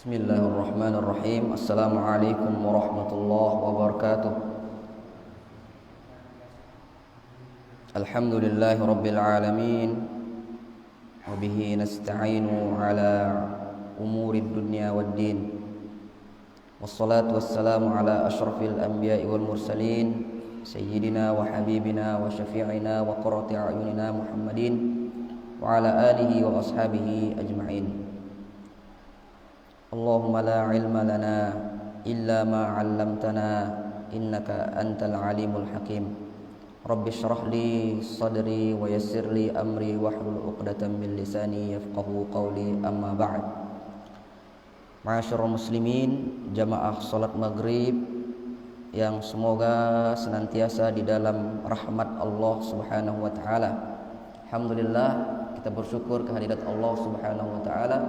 Bismillahirrahmanirrahim. Assalamualaikum warahmatullahi wabarakatuh. Alhamdulillahi rabbil alamin. Wa bihi nasta'inu ala umurid dunya waddin. Wassalatu wassalamu ala asyrafil anbiya'i wal mursalin, sayyidina wa habibina wa syafi'ina wa qurrati a'yunina Muhammadin wa ala alihi wa ashabihi ajma'in. Allahumma la ilma lana illa ma 'allamtana innaka antal alimul hakim. Rabbi shrah li sadri wa yassir li amri wahlul 'uqdatam min lisani yafqahu qawli, amma ba'd. Ma'asyiral muslimin, jamaah salat maghrib yang semoga senantiasa di dalam rahmat Allah Subhanahu wa taala. Alhamdulillah, kita bersyukur kehadirat Allah Subhanahu wa taala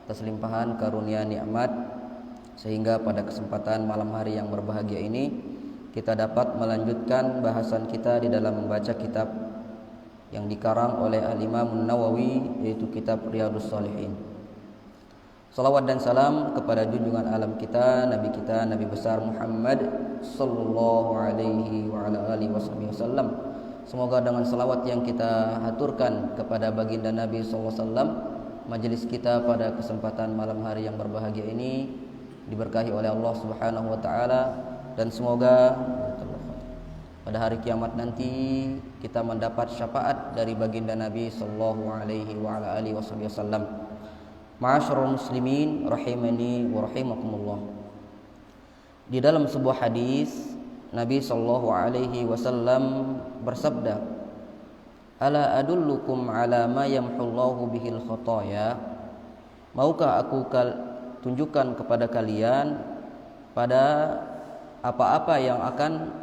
atas limpahan karunia nikmat, sehingga pada kesempatan malam hari yang berbahagia ini kita dapat melanjutkan bahasan kita di dalam membaca kitab yang dikarang oleh Al-Imam Nawawi, yaitu kitab Riyadhus Shalihin. Salawat dan salam kepada junjungan alam kita, Nabi besar Muhammad sallallahu alaihi wa ala alihi wasallam. Semoga dengan salawat yang kita haturkan kepada baginda Nabi sallallahu alaihi wasallam, majelis kita pada kesempatan malam hari yang berbahagia ini diberkahi oleh Allah Subhanahu wa taala, dan semoga pada hari kiamat nanti kita mendapat syafaat dari baginda Nabi sallallahu alaihi wa ala alihi wasallam. Ma'asyiral muslimin rahimani wa rahimakumullah. Di dalam sebuah hadis Nabi sallallahu alaihi wasallam bersabda, "Ala adullukum ala ma yamhullahu bihil khotoya." Maukah aku tunjukkan kepada kalian pada apa-apa yang akan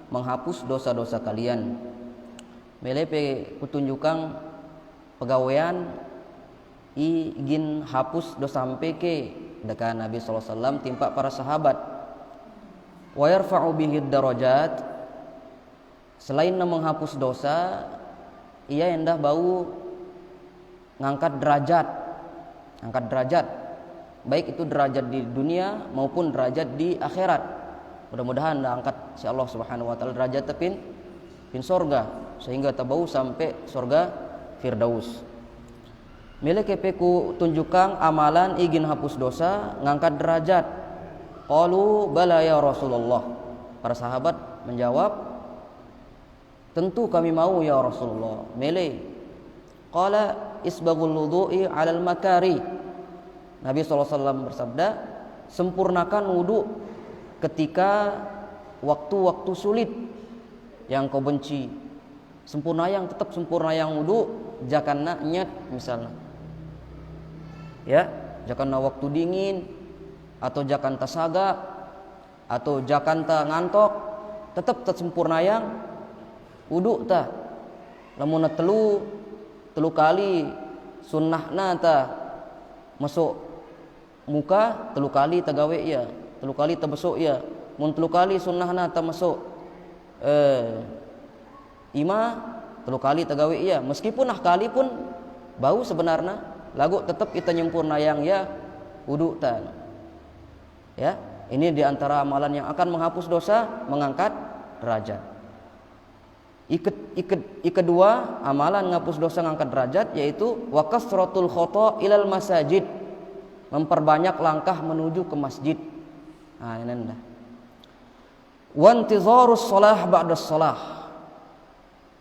menghapus dosa-dosa kalian. Melepe kutunjukkan pegawaian ingin hapus dosa sampai ke dekat Nabi sallallahu alaihi wasallam timpa para sahabat. Wa yarfa'u bihid darajat. Selain menghapus dosa, ia hendak bau ngangkat derajat, baik itu derajat di dunia maupun derajat di akhirat. Mudah-mudahan angkat si Allah Subhanahu wa taala derajat tepin sorga, sehingga tabau sampai sorga Firdaus. Milih kepeku tunjukkan amalan ingin hapus dosa, ngangkat derajat. Qalu bala ya Rasulullah. Para sahabat menjawab, tentu kami mau ya Rasulullah. Mele. Qala isbaghul wudu'i 'alal makari. Nabi sallallahu alaihi wasallam bersabda, sempurnakan wudu ketika waktu-waktu sulit yang kau benci. Sempurna yang tetap sempurna yang wudu, jangan nyet misalnya. Ya, jangan waktu dingin atau jangan tasaga atau jangan ngantok, tetap sempurna yang wudu ta. Lamun telu kali sunnahna ta masuk muka, telu kali tagawe ya, telu kali tabesuk ya. Mun telu kali sunnahna ta masuk ima, telu kali tagawe ya. Meskipun kali pun bau sebenarnya lagu tetap kita nyempurna yang ya wudu ta. Ya, ini diantara amalan yang akan menghapus dosa, mengangkat derajat. Kedua, amalan menghapus dosa, ngangkat derajat, yaitu wa kasratul khata ilal masajid, memperbanyak langkah menuju ke masjid. Nah, ini dah. Wa intizarus shalah ba'da shalah.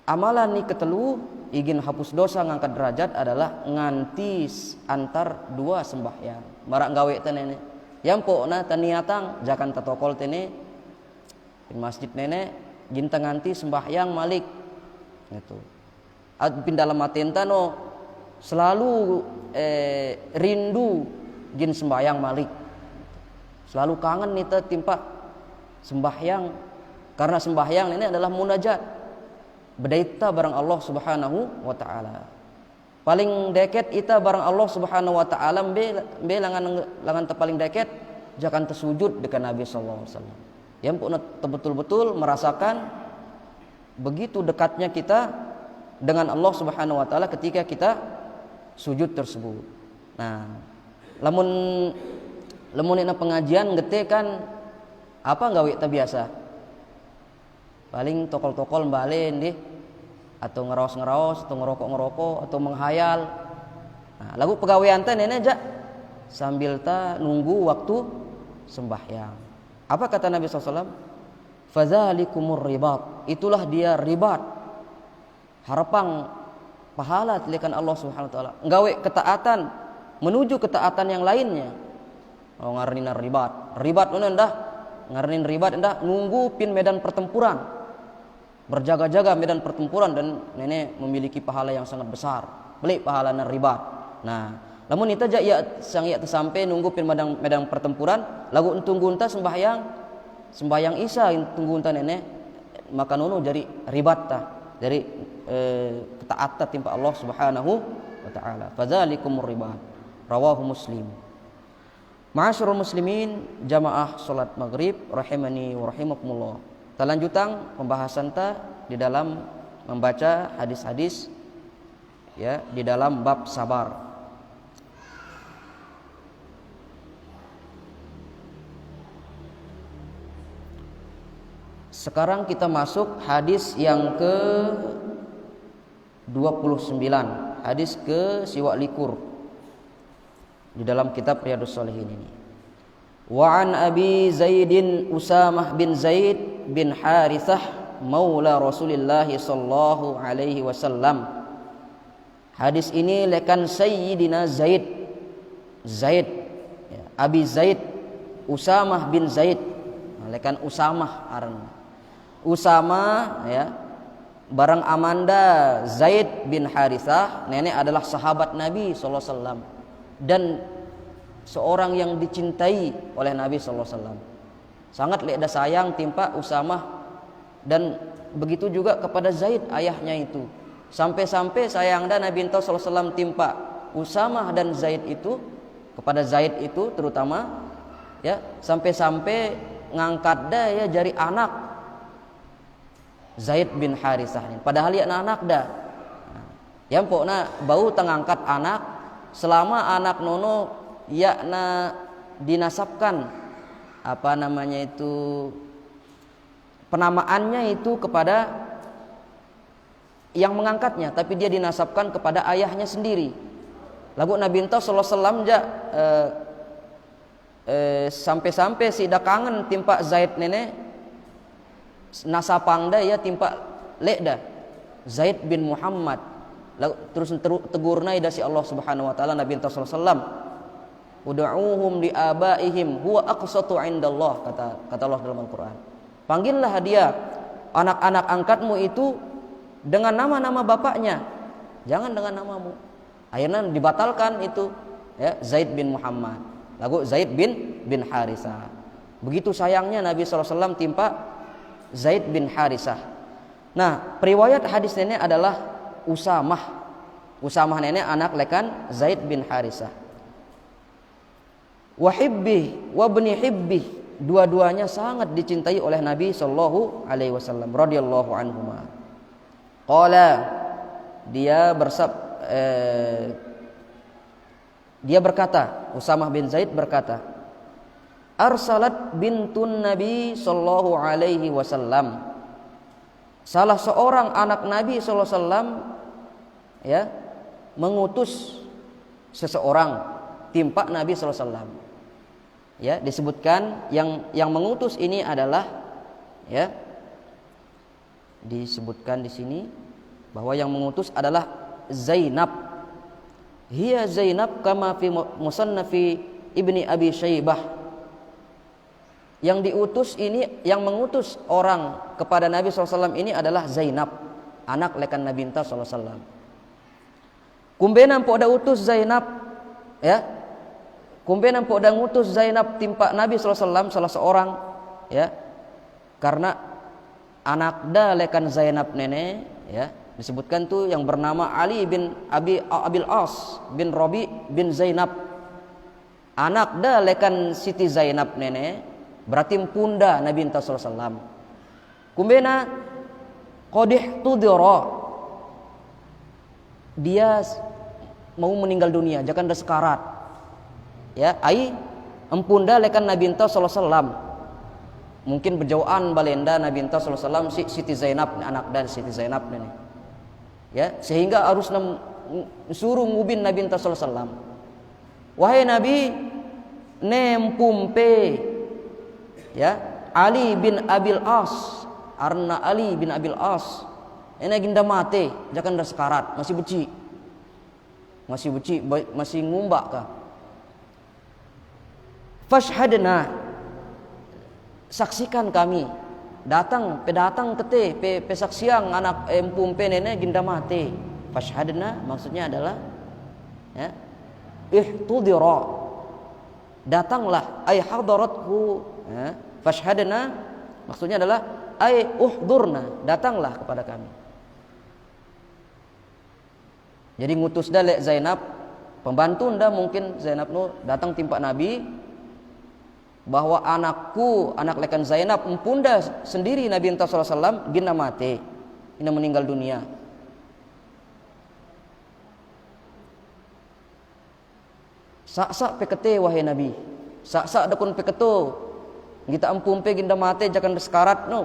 Amalan ni ketelu ingin hapus dosa, ngangkat derajat adalah ngantis antar dua sembahyang. Barak gawe tene yang pokna taniatang jakan tatokol tene di masjid nene jinta nganti sembahyang malik gitu. Pin dalam matenta no selalu rindu jin sembahyang malik. Selalu kangen nita timpa sembahyang, karena sembahyang ini adalah munajat, bedaita barang Allah Subhanahu wa taala. Paling deket ita barang Allah Subhanahu wa taala be langan paling deket jangan tersujud dekat Nabi sallallahu alaihi wasallam. Yang betul-betul merasakan begitu dekatnya kita dengan Allah Subhanahu wa taala ketika kita sujud tersebut. Nah, lamun Lamun na pengajian gete kan apa gawe ta biasa. Paling tokol-tokol balen deh atau ngeraos-ngeraos atau ngerokok-ngerokok atau menghayal. Nah, lagu pegawaian teh nenek aja sambil ta nunggu waktu sembahyang. Apa kata Nabi SAW? Fadzalikumur ribat. Itulah dia ribat. Harapang pahala tilekan Allah Subhanahu wa taala. Nggawe ketaatan menuju ketaatan yang lainnya. Oh ngarnina ribat. Ribat mana dah? Ngarnin ribat dah nunggu pin medan pertempuran. Berjaga-jaga medan pertempuran dan nenek memiliki pahala yang sangat besar. Beli pahala ribat. Nah, lamun ita ja ya sang ya sampai nunggu pin medan pertempuran, lagu tunggu unta sembahyang isya tunggu unta nenek maka nono jadi ribat ta. Dari ketaatan timpa Allah Subhanahu wa taala. Fadzalikumur ribat. Rawahu Muslim. Ma'asyiral muslimin, jamaah salat maghrib rahimani wa rahimakumullah. Lanjutang pembahasan ta di dalam membaca hadis-hadis ya di dalam bab sabar. Sekarang kita masuk hadis yang ke 29, hadis ke siwak likur di dalam kitab Riyadhus Shalihin ini. Wa an Abi Zaidin Usamah bin Zaid bin Harithah maula Rasulillah sallallahu alaihi wasallam. Hadis ini lekan Sayyidina Zaid ya, Abi Zaid Usamah bin Zaid. Lekan Usamah aran. Usamah ya barang amanda Zaid bin Harithah, nenek adalah sahabat Nabi sallallahu alaihi wasallam dan seorang yang dicintai oleh Nabi sallallahu alaihi wasallam. Sangat leda sayang timpa Usamah dan begitu juga kepada Zaid ayahnya itu. Sampai-sampai sayangda Nabi sallallahu alaihi wasallam timpa Usamah dan Zaid itu kepada Zaid itu terutama ya sampai-sampai ngangkat dah ya jari anak Zaid bin Harithah ini. Padahal ya anak dah. Yang pokna bau tengangkat anak selama anak nono yakna dinasabkan apa namanya itu penamaannya itu kepada yang mengangkatnya, tapi dia dinasabkan kepada ayahnya sendiri. Lagu Nabi sallallahu alaihi wasallam sampai-sampai si dah kangen timpa Zaid nenek nasapangda ya timpa lekda Zaid bin Muhammad. Lalu terus tegurna ida si Allah Subhanahu wa taala Nabi sallallahu alaihi wasallam. Ud'uuhum li abaihim huwa aqsatu 'indallah, kata Allah dalam Al-Qur'an. Panggillah dia anak-anak angkatmu itu dengan nama-nama bapaknya, jangan dengan namamu. Akhirnya dibatalkan itu ya Zaid bin Muhammad. Lagu Zaid bin Harithah. Begitu sayangnya Nabi sallallahu alaihi wasallam timpa Zaid bin Harithah. Nah, periwayat hadis nenek adalah Usamah. Usamah nenek anak lekan Zaid bin Harithah. Wahibbi wa bni hibbi, dua-duanya sangat dicintai oleh Nabi sallallahu alaihi wasallam radhiyallahu anhuma. Qala, dia berkata, Usamah bin Zaid berkata, arsalat bintun Nabi sallallahu alaihi wasallam, salah seorang anak Nabi sallallahu alaihi wasallam ya mengutus seseorang timpa Nabi sallallahu alaihi wasallam. Ya, disebutkan yang mengutus ini adalah ya disebutkan di sini bahwa yang mengutus adalah Zainab. Hiya Zainab kama fi musannafi Ibni Abi Syaibah. Yang diutus ini, yang mengutus orang kepada Nabi SAW ini adalah Zainab, anak lekan Nabi SAW. Kumbenan po da utus Zainab, ya. Kumbenan po da ngutus Zainab timpa Nabi SAW salah seorang, ya. Karena anak da lekan Zainab nenek, ya. Disebutkan tuh yang bernama Ali bin Abil As bin Rabi bin Zainab. Anak da lekan Siti Zainab nenek, berarti punda Nabi sallallahu alaihi wasallam. Kumbena qadih tudira, dia mau meninggal dunia, jangan ada sekarat. Ya, ai empunda lekan Nabi enta sallallahu alaihi wasallam. Mungkin berjauhan balenda Nabi enta sallallahu alaihi wasallam si Siti Zainab, anak dari Siti Zainab ini. Ya, sehingga harus suruh ngubin Nabi enta sallallahu alaihi wasallam. Wahai Nabi, nempumpe ya Ali bin Abil As, arna Ali bin Abil As ini ginda mate jangan dah sekarat, masih beci masih ngumbak kah. Fashhadna, saksikan kami, datang kete pesaksiang anak empumpe nenek ginda mate. Fashhadna maksudnya adalah ya ihtudira, datanglah, ay hadarathu ya. Fashhadna maksudnya adalah ay uhdurna, datanglah kepada kami. Jadi ngutus dalek Zainab, pembantu nda mungkin Zainab nu datang timpa Nabi bahwa anakku, anak lekan Zainab empunda sendiri Nabi sallallahu alaihi wasallam gina mate, ina meninggal dunia. Sak-sak pekete wahai Nabi, sak-sak dakun peketo kita ampumpe ginda mate jangan sekarat no.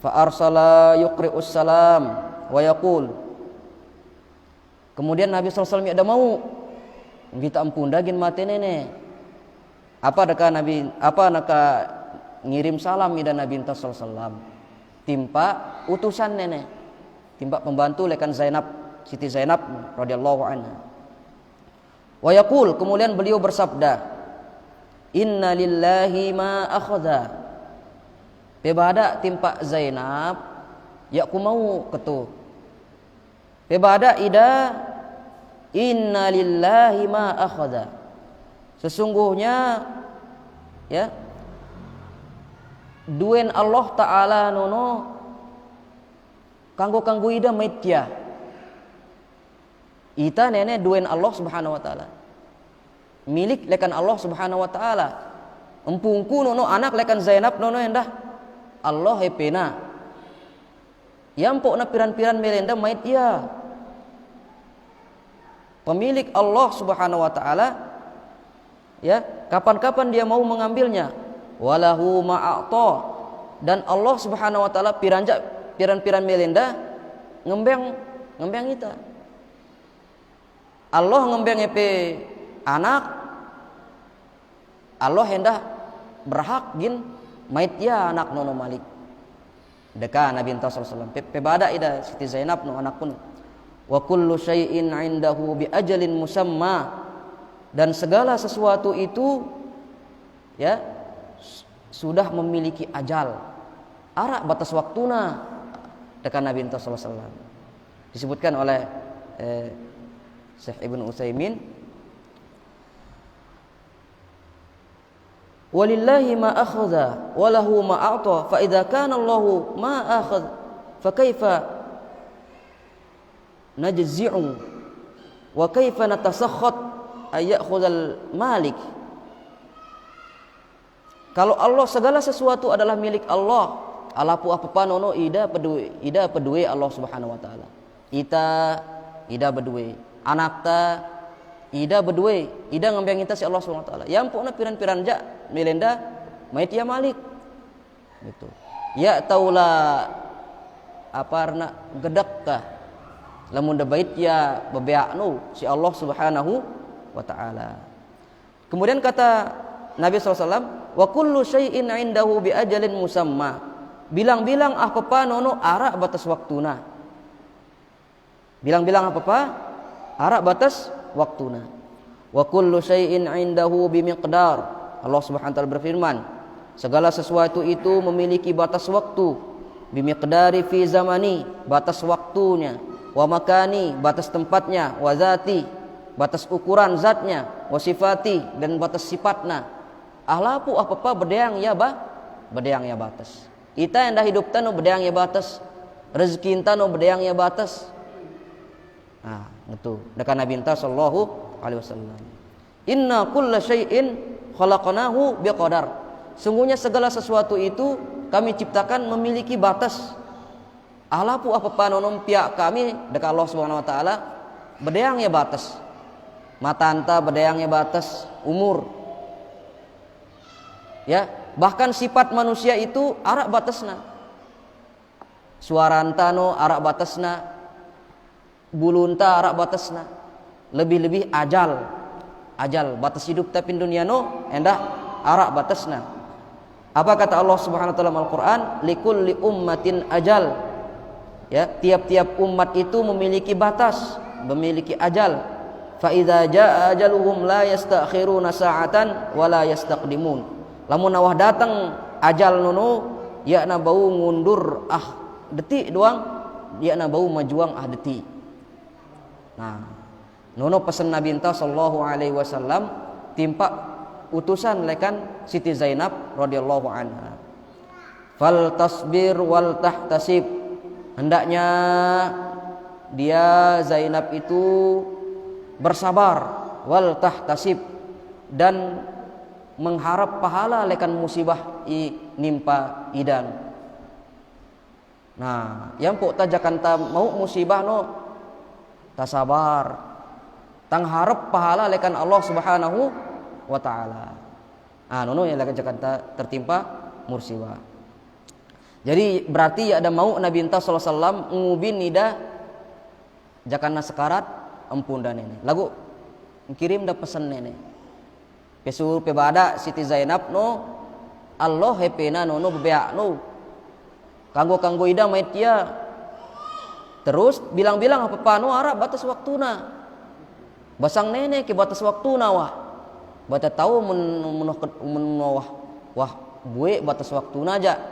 Fa arsala yuqri'us salam wa yaqul, kemudian Nabi sallallahu alaihi wasallam ada mau kita ampunda gin mate nene. Apa naka ngirim salam ida Nabi sallallahu alaihi wasallam timpa utusan nene, timpa pembantu lekan Zainab, Siti Zainab radhiyallahu anha. Wa yaqul, kemudian beliau bersabda, inna lillahi ma akhadha. Pebada timpa Zainab ya ku mau ketu. Pebada ida inna lillahi ma akhadha. Sesungguhnya ya duen Allah taala nono kanggo ida maitya. Ita nenek duen Allah subhanahu wa ta'ala, milik lekan Allah subhanahu wa ta'ala. Empungku nono anak lekan Zainab nono endah Allah hepena yampok na piran-piran melenda mait ya pemilik Allah subhanahu wa ta'ala ya, kapan-kapan dia mau mengambilnya. Walahu ma'a'ta, dan Allah subhanahu wa ta'ala piran-piran melenda ngembeng ita. Allah ngembeng epe anak, Allah hendak berhak gin mait ya anak nono malik. Deka Nabi sallallahu alaihi wasallam pebada ida Siti Zainab no anak pun. Wa kullu syai'in 'indahu bi ajalin musamma, dan segala sesuatu itu ya sudah memiliki ajal, arak batas waktuna. Deka Nabi sallallahu alaihi wasallam disebutkan oleh Syekh Ibnu Utsaimin, walillahi ma akhadha wa lahu ma a'ta fa idza kana Allahu ma akhadh fa kaifa najzi'u wa kaifa natasakhat ay ya'khudhal malik. Kalau Allah segala sesuatu adalah milik Allah, alapu apa nono ida pedue Allah subhanahu wa ta'ala. Ida bedue anak ta ida bedue ida ngembang ita si Allah subhanahu wa ta'ala. Yang pokna piran-piran ja melenda mait ya malik gitu. Ya taula apa arna gedak ka lamun da bait ya bebeaknu si Allah subhanahu wa ta'ala. Kemudian kata Nabi SAW, wa kullu syai'in 'indahu bi ajalin musamma. Bilang-bilang apa-apa nono arak batas waktuna. Bilang-bilang apa-apa arak batas waktuna. Wa kullu syai'in 'indahu bi miqdar. Allah Subhanahu wa taala berfirman, segala sesuatu itu memiliki batas waktu. Bi miqdari fi zamani, batas waktunya. Wa makani, batas tempatnya. Wa zati, batas ukuran zatnya. Wa sifati, dan batas sifatna. Ahlapu apa-apa bedeang ya batas. Ita yang dah hidup tanu bedeang ya batas. Rezeki tanu bedeang ya batas. Nah, itu dekat Nabi sallallahu alaihi wasallam. Inna kulla syai'in khalaqnahu biqadar. Sungguhnya segala sesuatu itu kami ciptakan memiliki batas. Alapu apa panonom pihak kami dekat Allah Subhanahu wa taala bedeang ya batas. Matanta bedeang ya batas umur. Ya, bahkan sifat manusia itu arak batasna. Suaranta no arak batasna, bulunta arak batasna. Lebih-lebih ajal batas hidup tapi dunia no endah arak batasna. Apa kata Allah Subhanahu wa taala dalam Al-Qur'an? Likulli ummatin ajal. Ya, tiap-tiap umat itu memiliki batas, memiliki ajal. Fa idza jaa ajaluhum la yastakhiruna sa'atan wa la yastaqdimun. Lamun nawah datang ajal nono, ya na bau ngundur detik doang, ya na bau majuang detik. Nah, nono pesan Nabi enta sallallahu alaihi wasallam timpa utusan lekan Siti Zainab radhiyallahu anha. Fal tasbir wal tahtasib. Hendaknya dia Zainab itu bersabar wal tahtasib dan mengharap pahala lekan musibah nimpa idan. Nah, yang pok tajakan ta mau musibah no ta sabar. Tang harap pahala lekan Allah Subhanahu wa taala. Nono yang lekan jakarta tertimpa musibah. Jadi berarti ada mau Nabi enta sallallahu alaihi wasallam ngubin nida jakarna sekarat empun dan ini. Lagu kirim da pesan nenek. Pesur pebada Siti Zainab no Allah hepena no bebea no kanggo ida maitia terus bilang-bilang apa no arab batas waktuna basang nenek ke batas waktuna wah bata tahu wah buik batas waktuna aja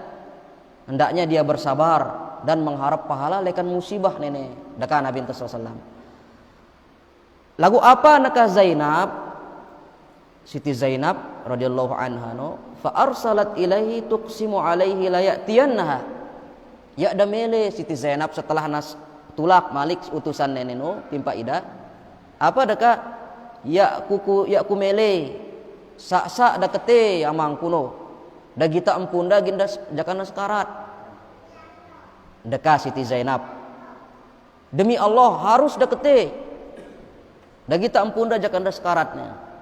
hendaknya dia bersabar dan mengharap pahala lekan musibah nenek daka Nabi sallallahu alaihi wasallam. Lagu apa nakah Zainab Siti Zainab radhiyallahu anha no fa arsalat ilaihi tuqsimu alaihi la ya'tiyannaha. Ya damele Siti Zainab setelah nas tulak malik utusan nenek no timpa ida. Apa deka ya kumele sak dakete amang kuno. Da gita ampunda ginda jakana sekarat. Deka Siti Zainab. Demi Allah harus dakete. Da gita ampunda jakana sekaratnya.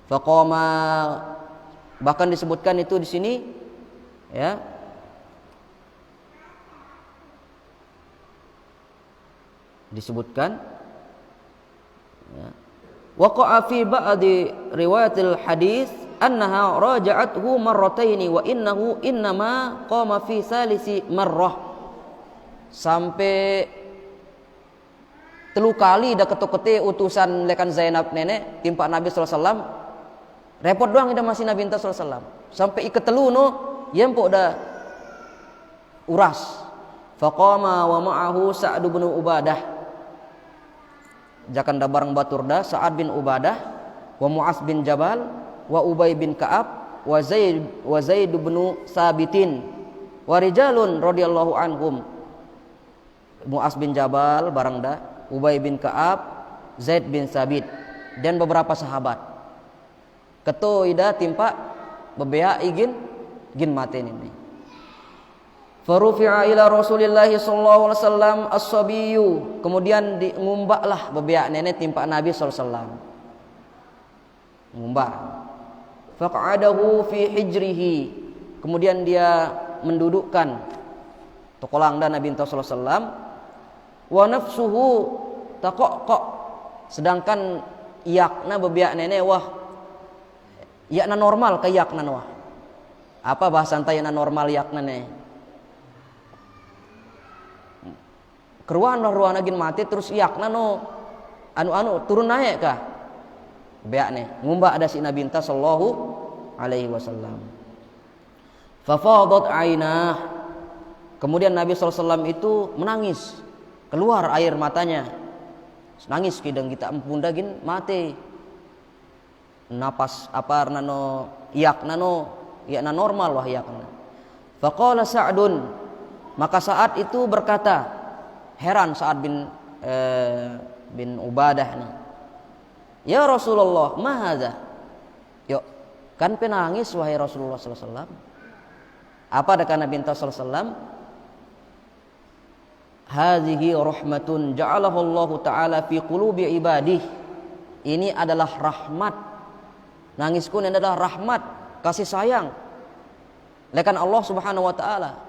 Faqama bahkan disebutkan itu di sini ya disebutkan ya waqa'a fi ba'di riwayatil hadis annaha raja'athu marrataini wa innahu innama qama fi salisi marrah sampai telu kali dah ketok-kete utusan lekan Zainab nenek timpa Nabi sallallahu alaihi wasallam. Repot doang ida masih Nabi sallallahu alaihi wasallam. Sampai iketelu no yempo dah uras. Faqama wa ma'ahu Sa'd bin Ubadah. Jakanda bareng baturda Sa'ad bin Ubadah wa Mu'az bin Jabal wa Ubay bin Ka'ab wa Zaid bin Sabitin wa rijalun radhiyallahu anhum. Mu'az bin Jabal bareng dah Ubay bin Ka'ab, Zaid bin Sabit dan beberapa sahabat. Keto ida timpa bebea igin mate ini. Farufi'a ila Rasulillah sallallahu alaihi wasallam as-sabiyyu. Kemudian ngumbaklah bebea nenek timpa Nabi sallallahu alaihi wasallam. Ngumbak. Faq'adahu fi hijrihi. Kemudian dia mendudukkan tokolang dan Nabi sallallahu alaihi wasallam. Wa nafsuhu taqaq. Sedangkan iyakna bebea nenek wah yakna normal ke yakna wah. Apa bahasa antayana normal yakna ne? Keruan ruana gin mati terus yakna no anu turun naik kah? Beak ne ngumba ada si Nabi sallallahu alaihi wasallam. Fa fadat ainah. Kemudian Nabi sallallahu alaihi wasallam itu menangis. Keluar air matanya. Nangis kidang kita ampun dagin mati. Napas apa nano yakna normal wah yakna. Faqala Sa'dun, maka saat itu berkata heran Sa'ad bin Ubadah nih. Ya Rasulullah, ma hadza? Yuk, kan penangis wahai Rasulullah sallallahu alaihi wasallam. Apa kata Nabi sallallahu alaihi wasallam? Hadhihi rahmatun ja'alahu Allah taala fi qulubi ibadihi. Ini adalah rahmat. Nangisku ini adalah rahmat kasih sayang lekan Allah Subhanahu wa taala.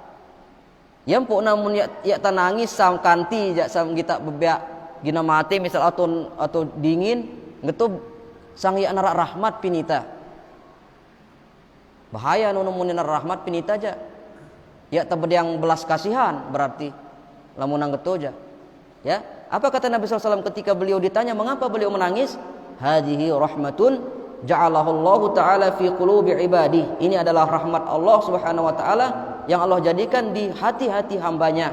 Yang pok namun ya tanangis sam kanti jak sam kita bebek gina mati misal atau dingin gitu sang ya narak rahmat pinita. Bahaya numun narak rahmat pinita aja. Ya yang belas kasihan berarti lamun nang gitu aja. Ya, apa kata Nabi SAW ketika beliau ditanya mengapa beliau menangis? Hadhihi rahmatun ja'alahu Allah Ta'ala fi qulubi ibadi. Ini adalah rahmat Allah Subhanahu wa taala yang Allah jadikan di hati-hati hambanya.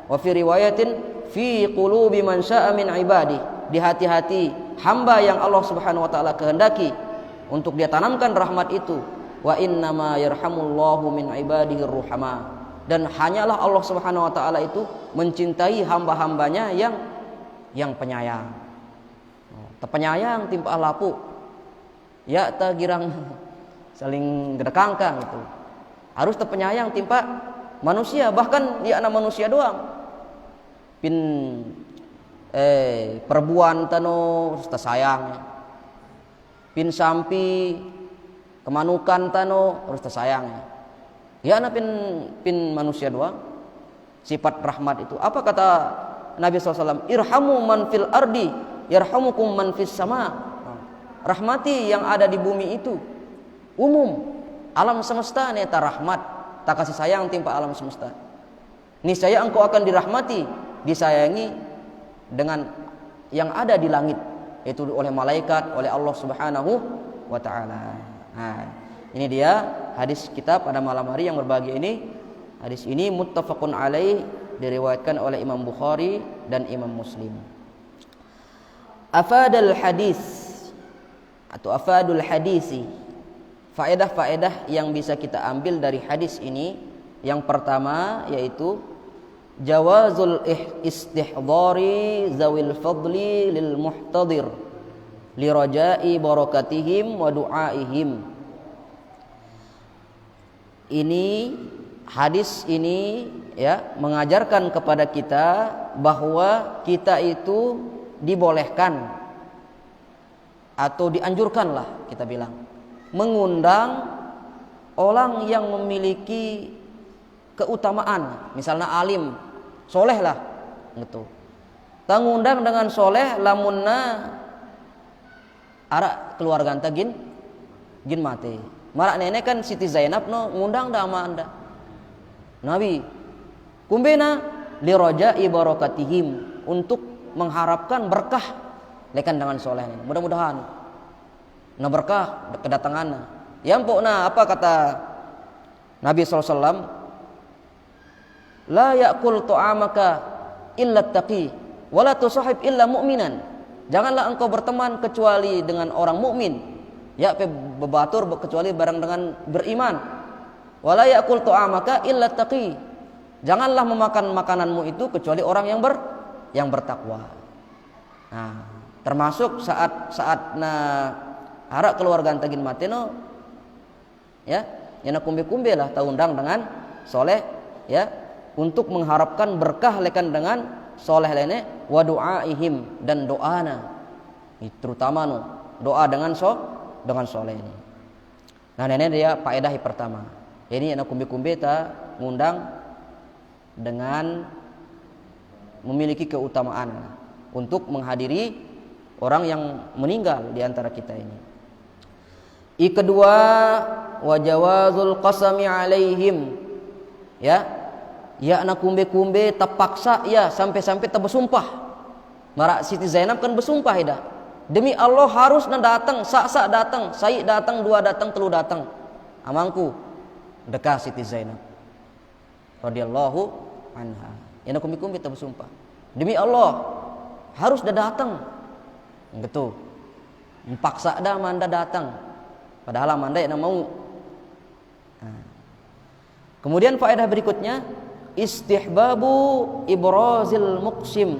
Wa fi riwayatin fi qulubi man syaa min ibadi. Di hati-hati hamba yang Allah Subhanahu wa taala kehendaki untuk dia tanamkan rahmat itu. Wa innama yarhamullahu min ibadihi ruhama. Dan hanyalah Allah Subhanahu wa taala itu mencintai hamba-hambanya yang penyayang. Penyayang timpa lapu. Ya ta girang saling gedekangkang itu. Harus penyayang timpa manusia, bahkan ya anak manusia doang. Pin perbuan tano ta sayang. Pin sampi kemanukan tano harus ta sayang. Ya anak pin manusia doang. Sifat rahmat itu. Apa kata Nabi SAW? Irhamu man fil ardi yarhamukum man fis sama. Rahmati yang ada di bumi itu umum, alam semesta neta rahmat, tak kasih sayang timpa alam semesta. Niscaya engkau akan dirahmati, disayangi dengan yang ada di langit, yaitu oleh malaikat, oleh Allah Subhanahu wa taala. Nah, ini dia hadis kita pada malam hari yang berbahagia ini. Hadis ini muttafaqun alaih, diriwayatkan oleh Imam Bukhari dan Imam Muslim. Afadal hadis atau afadul hadisi, faedah-faedah yang bisa kita ambil dari hadis ini. Yang pertama yaitu jawazul istihdari zawil fadli lil muhtadir li raja'i barakatihim wa du'aihim. Ini hadis ini ya mengajarkan kepada kita bahwa kita itu dibolehkan atau dianjurkanlah kita bilang mengundang orang yang memiliki keutamaan, misalnya alim, soleh lah gitu. Tangundang dengan soleh lamunna arak keluarga anta gin mati. Marak nenek kan Siti Zainab no ngundang dah sama anda. Nabi kumbena li raja'i barakatihim, untuk mengharapkan berkah lekan dengan soleh ini. Mudah-mudahan na berkah kedatangannya. Yang pokna apa kata Nabi SAW? La ya'kul ta'amaka illa taqi wa la tusahib illa mu'minan. Janganlah engkau berteman kecuali dengan orang mukmin. Ya bebatur kecuali barang dengan beriman. Wa la ya'kul ta'amaka illa taqi. Janganlah memakan makananmu itu kecuali orang yang bertakwa. Nah, termasuk saat na arak keluarga antagin mateno ya yana kumbe-kumbe lah taundang dengan soleh ya untuk mengharapkan berkah lekan dengan soleh lainnya wa du'aihim, dan doana terutama no doa dengan soleh ini. Nah ini dia faedah pertama. Ini yana kumbe-kumbe ta ngundang dengan memiliki keutamaan untuk menghadiri orang yang meninggal di antara kita ini. Yang kedua, wajawazul qasami alaihim. Ya anak kumbe-kumbe terpaksa ya sampai-sampai terbersumpah. Marak Siti Zainab kan bersumpah ida. Demi Allah harus datang, sak datang, sai datang, dua datang, telu datang. Amangku dekah Siti Zainab radhiyallahu anha. Anak kumbe-kumbe terbersumpah. Demi Allah harus datang. Gitu. Paksa dah manda datang. Padahal manda yang mau. Nah. Kemudian faedah berikutnya istihbabu ibrazil muqsim.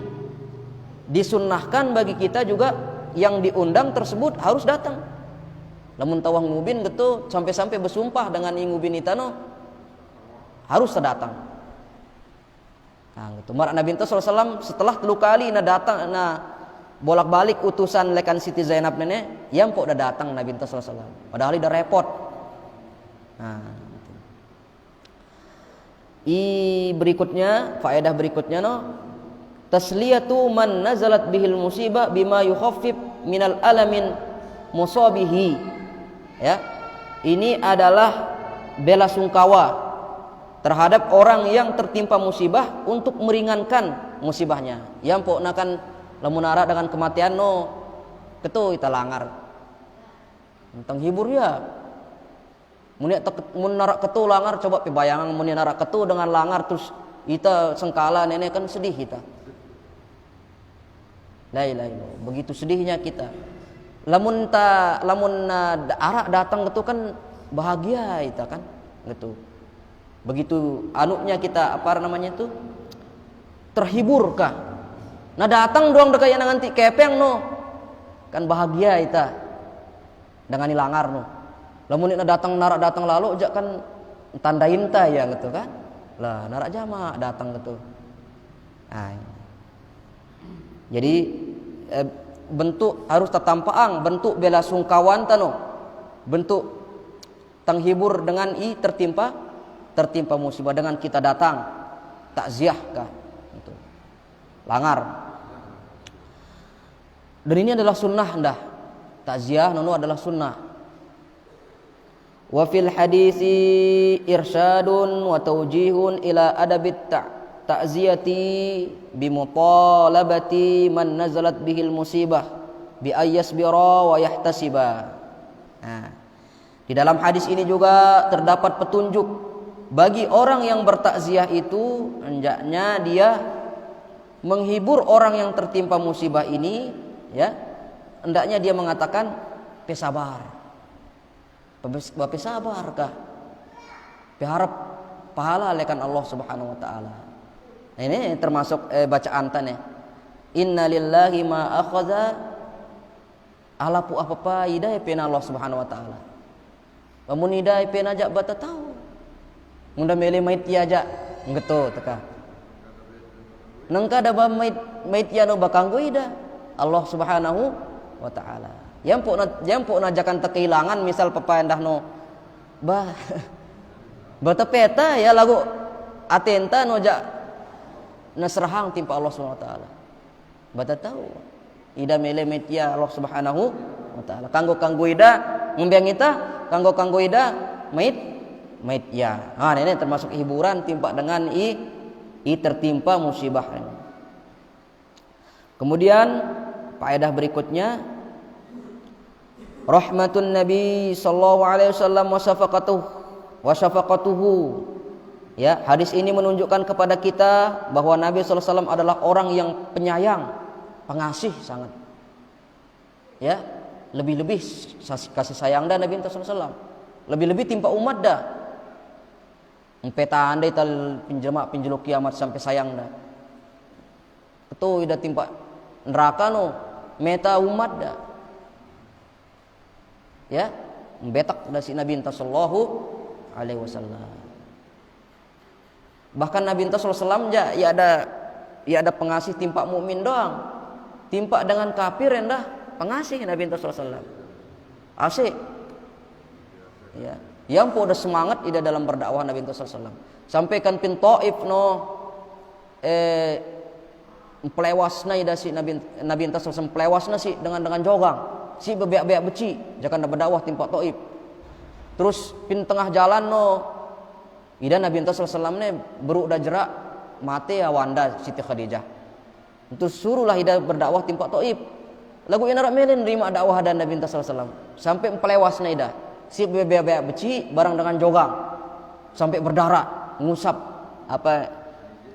Disunnahkan bagi kita juga yang diundang tersebut harus datang. Lamun tawang ngubin gitu sampai-sampai bersumpah dengan ngubin itano harus datang. Nah, gitu. Marak Nabi SAW setelah 3 kali datang bolak-balik utusan lekan Siti Zainab nenek yang kok udah datang Nabi SAW. Padahal udah repot. Nah, berikutnya, faedah berikutnya tasliyatu man nazalat bihil musibah bima yukhaffif minal alamin musabihi. Ya. Ini adalah bela sungkawa terhadap orang yang tertimpa musibah untuk meringankan musibahnya. Yang pokna kan lamun nara dengan kematian ketu kita langar. Tentang hibur ya. Mun nara ketu langar, coba pibayangan mun nara ketu dengan langar terus kita sengkala nenek kan sedih kita. La ilaha illallah, begitu sedihnya kita. Lamun arak datang gitu kan bahagia kita kan gitu. Begitu anuknya kita apa namanya itu terhibur kah. Nah datang doang dekaya nanti kepeng kan bahagia kita dengan ilangar lamun ina datang narak datang lalu jak kan tandain ta ya gitu kan. Lah narak jama datang gitu. Nah, jadi bentuk harus tatampaang, bentuk bela sungkawan bentuk tenghibur dengan tertimpa musibah dengan kita datang takziah kah gitu. Langar. Dan ini adalah sunnah dah. Takziah adalah sunnah. Wa fil hadisi irsyadun wa tawjihun ila adabit ta'ziyati bi mutalabati man nazalat bihil musibah bi ayyasbira wa yahtasiba. Nah, di dalam hadis ini juga terdapat petunjuk bagi orang yang bertakziah itu hendaknya dia menghibur orang yang tertimpa musibah ini, ya. Hendaknya dia mengatakan pesabar. Bape sabar kah? Berharap pahala lekan Allah Subhanahu wa taala. Nah, ini termasuk bacaan tane. Inna lillahi ma akhadha alapu apa hidayah pena Allah Subhanahu wa taala. Lamun hidayah pena ajak bata tahu. Munda mele mait ya aja nggeto teka. Nangka da ba mait ya no bakanggo ida Allah Subhanahu wa taala. Yang pok najakan kehilangan misal pepandah bata peta ya lagu atenta jak nasrahang timpa Allah Subhanahu wa taala. Bata tahu ida mele mait ya Allah Subhanahu wa taala. Kanggo ida ngembang ita, kanggo ida mait ya. Nah, ini termasuk hiburan timpa dengan tertimpa musibah. Kemudian faedah berikutnya rahmatun Nabi sallallahu alaihi wasallam wa syafaqatuhu. Ya, hadis ini menunjukkan kepada kita bahwa Nabi sallallahu alaihi wasallam adalah orang yang penyayang, pengasih sangat. Ya, lebih-lebih kasih sayang dah Nabi sallallahu alaihi wasallam. Lebih-lebih timpa umat dah. Empeta andai tal pinjeluk kiamat sampai sayang dah. Itu ida timpa neraka meta umat dah. Ya, membetak dari Nabi sallallahu alaihi wasallam. Bahkan Nabi sallallahu alaihi wasallam ya ada pengasih timpa mukmin doang. Timpa dengan kafir rendah pengasih Nabi sallallahu alaihi wasallam. Asik. Ya, yang pun ada semangat ida dalam berdakwah Nabi sallallahu alaihi wasallam. Sampaikan pin Taif pelewasna ida si Nabi sallallahu alaihi wasallam pelewasna si dengan jogang. Si bebeak-beak beci jangan ada berdakwah timpa Taif. Terus pin tengah jalan ida Nabi sallallahu alaihi wasallam beruk da jerak mate awanda Siti Khadijah. Terus suruhlah ida berdakwah timpa Taif. Lagu ina rak melen nerima dakwah dan Nabi sallallahu alaihi wasallam sampai pelewasna ida. Si bebeak beci barang dengan jogang sampai berdarah, ngusap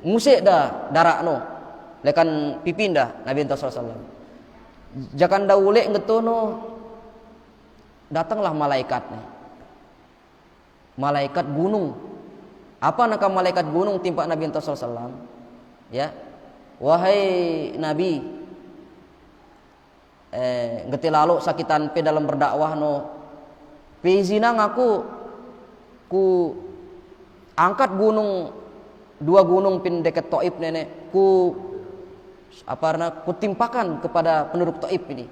ngusik dah darah lekan pipin dah Nabi sallallahu alaihi wasallam. Jakan daulek ngetono datanglah malaikat malaikat gunung. Apa nak malaikat gunung timpa Nabi sallallahu alaihi wasallam? Ya, wahai Nabi, ngeti lalu sakitan pe dalam berdakwah pe izinang aku ku angkat dua gunung pin dekat Taif nenek ku timpakan kepada penduduk Taif ini.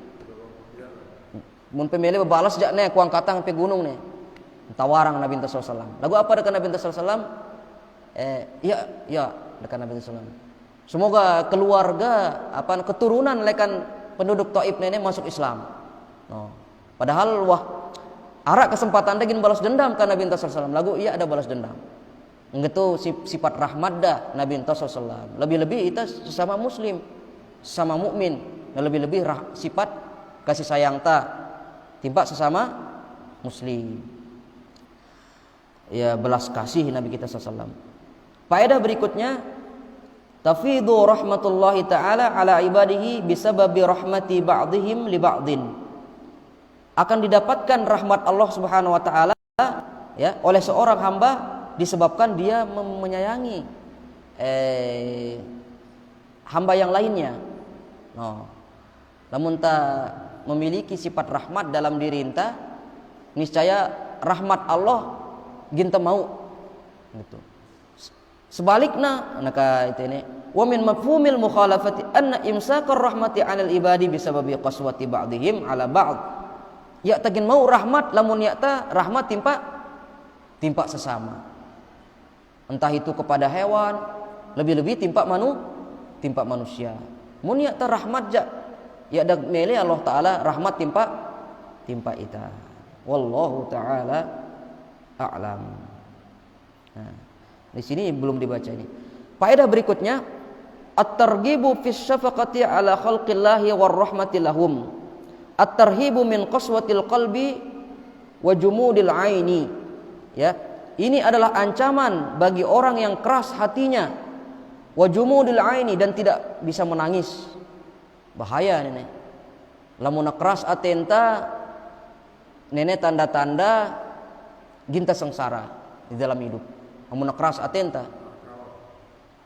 Mun pemele balas jak ku angkatan pe gunung tawarang Nabi sallallahu alaihi wasallam. Lagu apa dekat Nabi sallallahu alaihi wasallam? Ya dekat Nabi sallallahu alaihi wasallam. Semoga keluarga keturunan lekan penduduk Taif nenek masuk Islam. No. Padahal arak kesempatan daging balas dendam kan Nabi sallallahu alaihi wasallam. Lagu iya ada balas dendam. Gitu sifat rahmat dah Nabi sallallahu alaihi wasallam. Lebih-lebih kita sesama muslim, sesama mukmin, dan lebih-lebih sifat kasih sayang timpa sesama muslim. Ya belas kasih Nabi kita sallallahu alaihi wasallam. Faedah berikutnya, tafidu rahmatullahi ta'ala ala ibadihi bisababi rahmati ba'dihim li ba'din. Akan didapatkan rahmat Allah Subhanahu wa taala ya oleh seorang hamba disebabkan dia menyayangi hamba yang lainnya. Namun tak memiliki sifat rahmat dalam diri enta, niscaya rahmat Allah ginta mau gitu. Sebaliknya naka itu ini wa min mafhumil mukhalafati anna imsakar rahmati 'alal ibadi bisababi qaswati ba'dihim 'ala ba'd. Ya tagin mau rahmat lamun yakta rahmat timpa sesama. Entah itu kepada hewan, lebih-lebih timpa manusia. Mun yakta rahmat ya dak mele Allah taala rahmat timpa ita. Wallahu taala a'lam. Nah, di sini belum dibaca ini. Faedah berikutnya, at-targhibu fi syafaqati ala khalqillahi war rahmati lahum. At-tarhibu min qaswatil qalbi wa jumudil aini. Ya, ini adalah ancaman bagi orang yang keras hatinya, wa jumudil aini, dan tidak bisa menangis. Bahaya nenek. Lamun keras atenta nenek tanda-tanda ginta sengsara di dalam hidup. Namun keras atenta,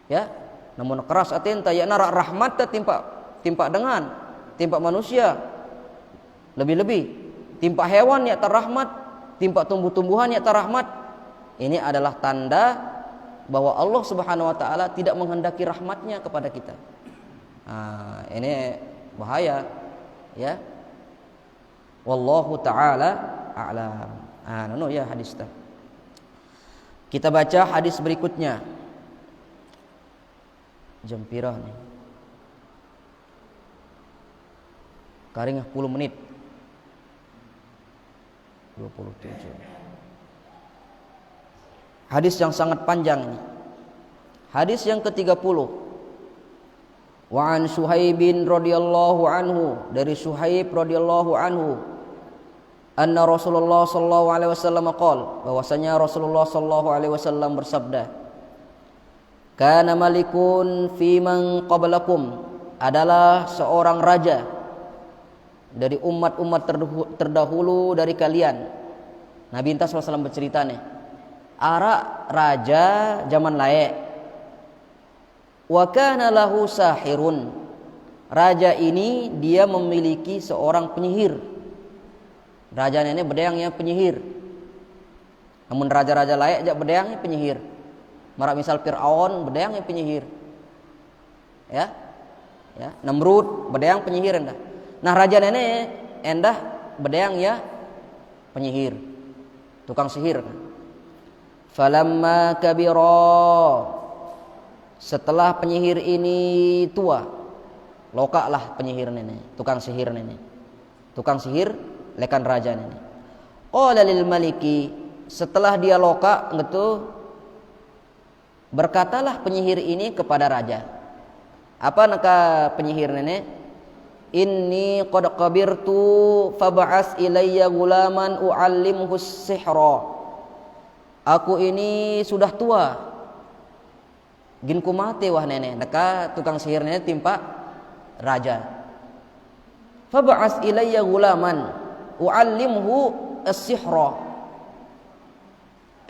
ya, namun keras atenta ya nara rahmat timpa dengan timpa manusia, lebih-lebih timpa hewan ya terrahmat, timpa tumbuh-tumbuhan ya terrahmat. Ini adalah tanda bahwa Allah Subhanahu wa taala tidak menghendaki rahmatnya kepada kita. Nah, ini bahaya, ya. Wallahu taala a'lam. Ya hadis ta. Kita baca hadis berikutnya. Jam pira nih? Karing 10 menit. 27. Hadis yang sangat panjang ini. Hadis yang ke-30. Wa an Suhaibin radhiyallahu anhu, dari Suhaib radhiyallahu anhu, anna Rasulullah sallallahu alaihi wasallam qol, bahwasanya Rasulullah sallallahu alaihi wasallam bersabda, kana malikun fi man qablakum, adalah seorang raja dari umat-umat terdahulu dari kalian. Nabi sallallahu alaihi wasallam bercerita nih, ara raja zaman lae, wa kana lahu sahirun, raja ini dia memiliki seorang penyihir. Raja ini bedayangnya penyihir. Namun raja-raja layak jak bedayangnya penyihir. Marak misal Fir'aun bedayangnya penyihir. Ya. Namrud bedayang penyihir endah. Nah raja ini endah bedayang ya penyihir. Tukang sihir. Falamma kabira, setelah penyihir ini tua, lokaklah penyihir ini, tukang sihir ini. Tukang sihir lekan raja ini. Qala lil maliki, setelah dia loka gitu, berkatalah penyihir ini kepada raja. Apa naka penyihir ini? Inni qad qabirtu fab'as ilayya gulaman u'allimhu sihra. Aku ini sudah tua, ginku mati wah nenek. Naka tukang sihir nenek timpa raja. Fab'as ilayya gulaman u'allimhu as-sihra.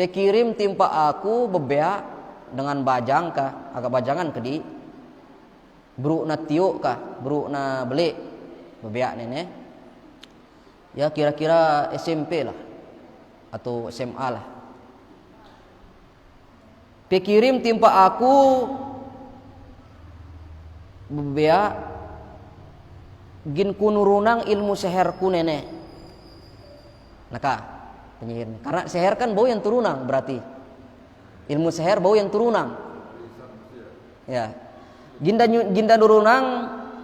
Pekirim timpa aku bebea dengan bajang kah, agak bajangan ke di bru na tiuk kah, bru na beli bebea nenek. Ya kira-kira SMP lah atau SMA lah. Pekirim timpa aku bebea gin kunurunang ilmu seherku nenek. Naka penyihir. Karena seher kan bau yang turunang berarti. Ilmu seher bau yang turunang. Ya. Jinda durunang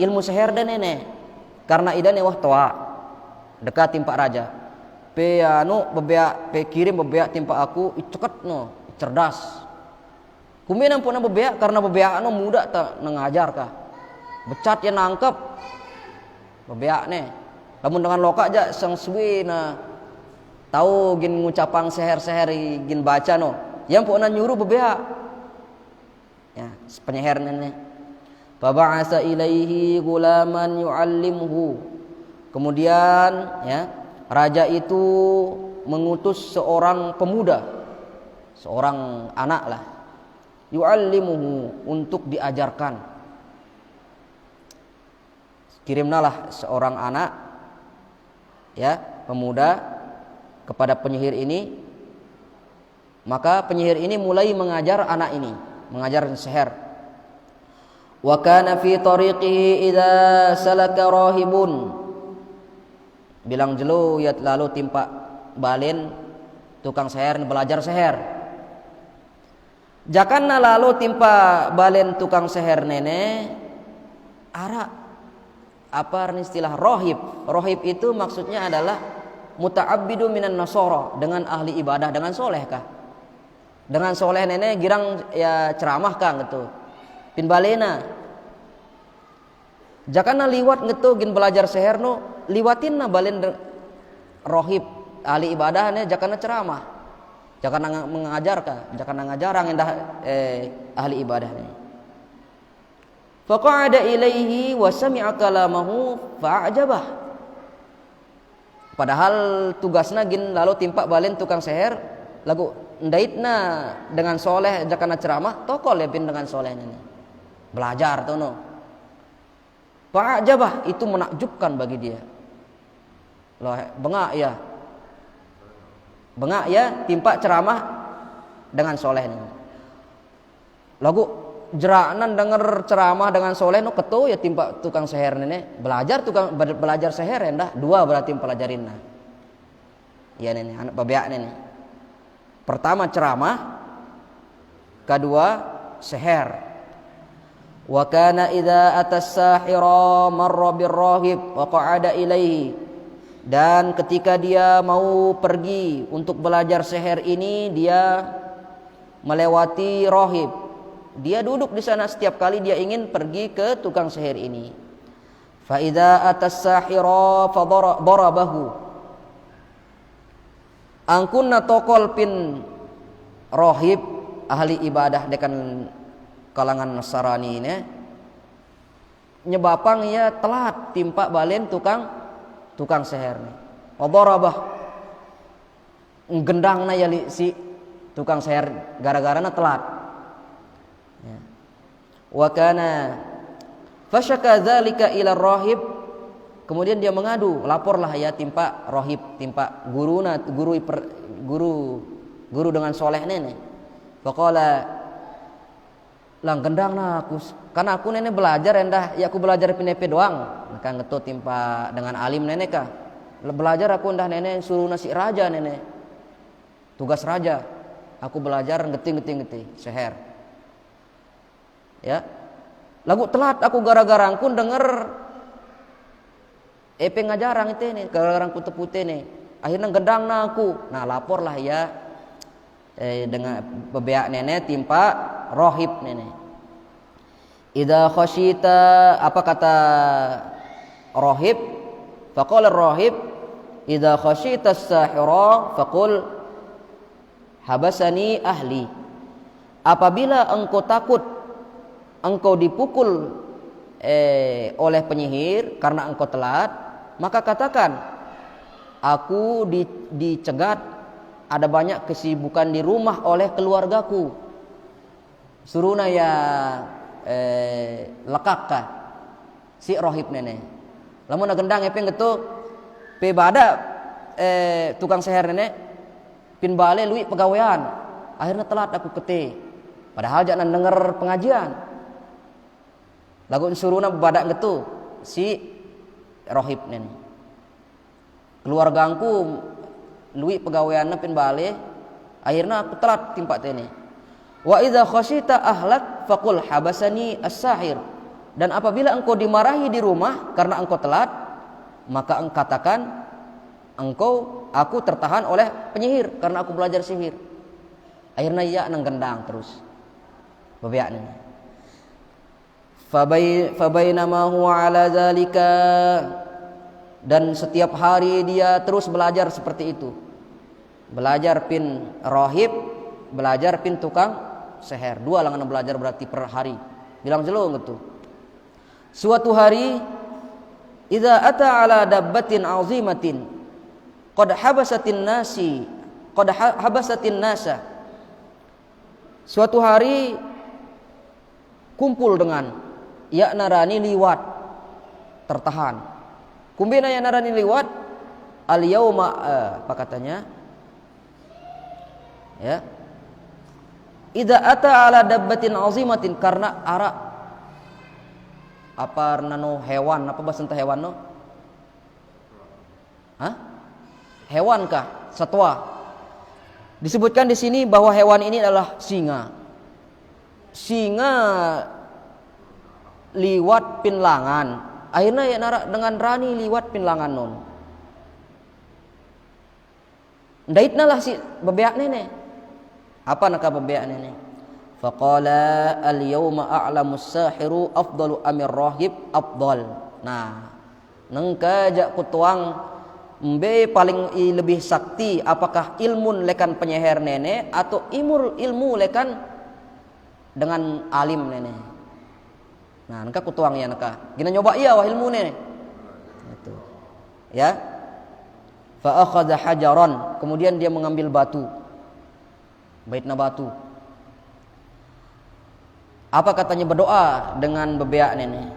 ilmu seher dan nenek. Karena idane wah toa. Dekat timpak raja. Pe anu bebea pe kirim bebea timpak aku iceket no, cerdas. Kumbien ampun bebea karena bebea anu muda ta ngajar kah. Becat ya nangkep. Bebea ne. Lamun dengan loka aja sang suwi na tahu gin ngucapang seher-seher gin baca no. Yang pun nyuruh bebea. Ya, penyihir nenek. Faba'asa ilaihi gulaman yu'allimhu. Kemudian ya, raja itu mengutus seorang pemuda, seorang anak lah. Yu'allimuhu, untuk diajarkan. Kirimnalah seorang anak ya, pemuda kepada penyihir ini. Maka penyihir ini mulai mengajar anak ini, mengajar seher. Wa kana fi tariqihi idza salaka rahibun. Bilang jelo ya lalu timpa balen tukang seher belajar seher. Jakanna lalu timpa balen tukang seher nene ara apa istilah rohib. Rohib itu maksudnya adalah muta'abbidu minan nasara, dengan ahli ibadah, dengan soleh kah? Dengan soleh nene girang ya ceramah kah gitu. Pin balena jakana liwat ngetu gin belajar seher no liwatin na balen rohib ahli ibadah ne jakana ceramah, jakana mengajar kah, jakana ngajarang indah ahli ibadah ne. Faqa'ada ilaihi wa sami'a kalamahu fa'ajabah. Padahal tugasna gin lalu timpak balen tukang seher lagu ndaitna dengan soleh jakana ceramah tokol ya pin dengan soleh ini belajar tuh no. Fa'ajabah, itu menakjubkan bagi dia. Loh, bengak ya timpak ceramah dengan soleh ini. Lagu jeranan denger ceramah dengan soleh no ketu ya timpak tukang seher ini belajar seher endah dua berarti pelajarin nah. Ya ini anak babeak ini. Pertama ceramah, kedua seher. Wa kana idza atas sahira marra birrahib wa qa'ada ilaihi. Dan ketika dia mau pergi untuk belajar seher ini, dia melewati rahib. Dia duduk di sana setiap kali dia ingin pergi ke tukang seher ini. Fa idza atas sahira fa darabahu. Angkunna tokol pin rahib ahli ibadah dekan kalangan Nasrani ini nyebapang ia telat timpak balen tukang seher nih. Wadarabah gendangna ya si tukang seher gara-gara na telat. Ya. Wa kana fasyaka dzalika ila rahib. Kemudian dia mengadu, laporlah ya timpak rahib, timpak guru dengan soleh nenek. Faqala lang gendang na aku karena aku nenek belajar endah ya aku belajar pinepe doang maka ngetut timpa dengan alim nenek kah belajar aku endah nenek suruh nasi raja nenek tugas raja aku belajar ngeti seher ya lagu telat aku gara-gara aku denger ngajarang itu nih gara-gara aku tepute nih akhirnya gendang na aku nah laporlah ya dengan bebeak nenek timpa rohib nenek. Idza khasyita apa kata rohib? Faqala rohib idza khasyita as-sahira faqul habasani ahli. Apabila engkau takut engkau dipukul oleh penyihir karena engkau telat, maka katakan aku dicegat ada banyak kesibukan di rumah oleh keluargaku. Suruna ya lekak kah si rohib nenek. Lamun gendang epeng gitu pe bada tukang seher nenek pin bale lui pegawaian. Akhirnya telat aku kete. Padahal jangan denger pengajian. Lagu suruna badak gitu si rohib nenek. Keluargaku lui pegawaianna pin bale, akhirna aku telat timpak tene. Wa idza khasyita ahlak faqul habasani as-sahir. Dan apabila engkau dimarahi di rumah karena engkau telat, maka engkau katakan aku tertahan oleh penyihir karena aku belajar sihir. Akhirnya ia nang gendang terus. Bebeaknya. Fabainama huwa ala zalika, dan setiap hari dia terus belajar seperti itu. Belajar pin rohib, belajar pin tukang seher. Dua langan belajar berarti per hari. Bilang jelung gitu. Suatu hari, idza ata ala dabbatin azimatin qad habasatin nasa. Suatu hari kumpul dengan ya narani liwat tertahan. Kumbina ya narani liwat al yauma apa katanya? Ya. Idza ata ala dabbatin azimatin, karena ara apa nano hewan, apa bahasa hewan no? Hah? Hewan kah? Satwa. Disebutkan di sini bahwa hewan ini adalah singa. Singa liwat pinlangan. Akhirnya ya nara dengan rani liwat pinlangan non. Ndaitna lah si bebeak nene. Apa nak bebeak nene? Faqala al-yawma a'lamu as-sahiru afdalu amir rahib afdal. Nah, nengkajak kutuang mbe paling lebih sakti, apakah ilmu lekan penyeher nene atau ilmu lekan dengan alim nene. Nah, nengka kutuang ya nengka. Gina nyoba iya wah ilmu nene. Itu. Ya. Fa akhadha hajaran, kemudian dia mengambil batu. Baitna batu. Apa katanya berdoa dengan bebeak nenek?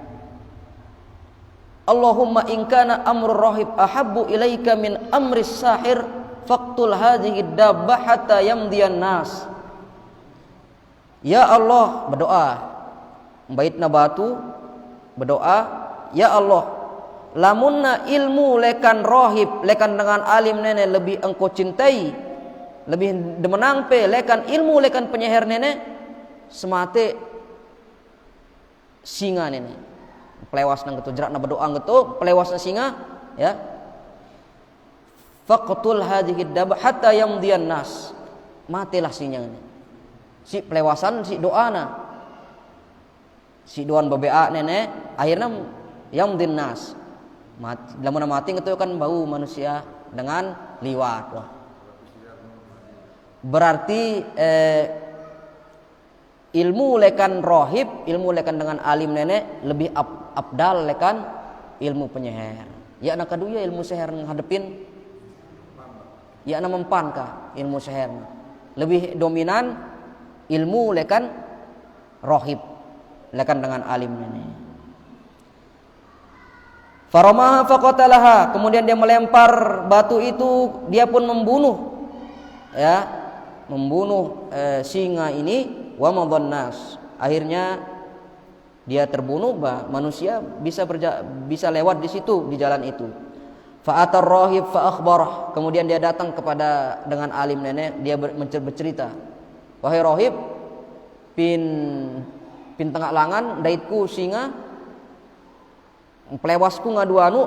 Allahumma in kana amrul rahib ahabbu ilaika min amris sahir faqtul hadhihi dabbah hatta yamdiyan nas. Ya Allah, berdoa. Baitna batu berdoa, ya Allah, lamunna ilmu lekan rahib, lekan dengan alim nenek lebih engkau cintai, lebih demenang pe lekan ilmu lekan penyeher nenek semate singa nenek pelewas nang gitu jerakna berdoa gitu pelewas na singa ya faqtul hadhihi dabah hatta yamdiyan nas, matilah singa ini si pelewasan si doana si doan bebeak nenek akhirnya yamdin nas mati. Lamun mati itu kan bau manusia dengan liwat. Wah. Berarti ilmu lekan rohib, ilmu lekan dengan alim nenek lebih abdal lekan ilmu penyeher. Ya nak kadu ya ilmu seher ngadepin. Ya nak mempan kah ilmu seher. Lebih dominan ilmu lekan rohib, lekan dengan alim nenek. Faramaha faqatalaha, kemudian dia melempar batu itu, dia pun membunuh, ya, membunuh singa ini. Wa madhannas, akhirnya dia terbunuh, manusia bisa lewat di situ, di jalan itu. Fa'atar rahib fa akhbarah, kemudian dia datang kepada dengan alim nenek, dia bercerita, wahai rahib, pin tengah langan daitku singa pelewasku ngadu anu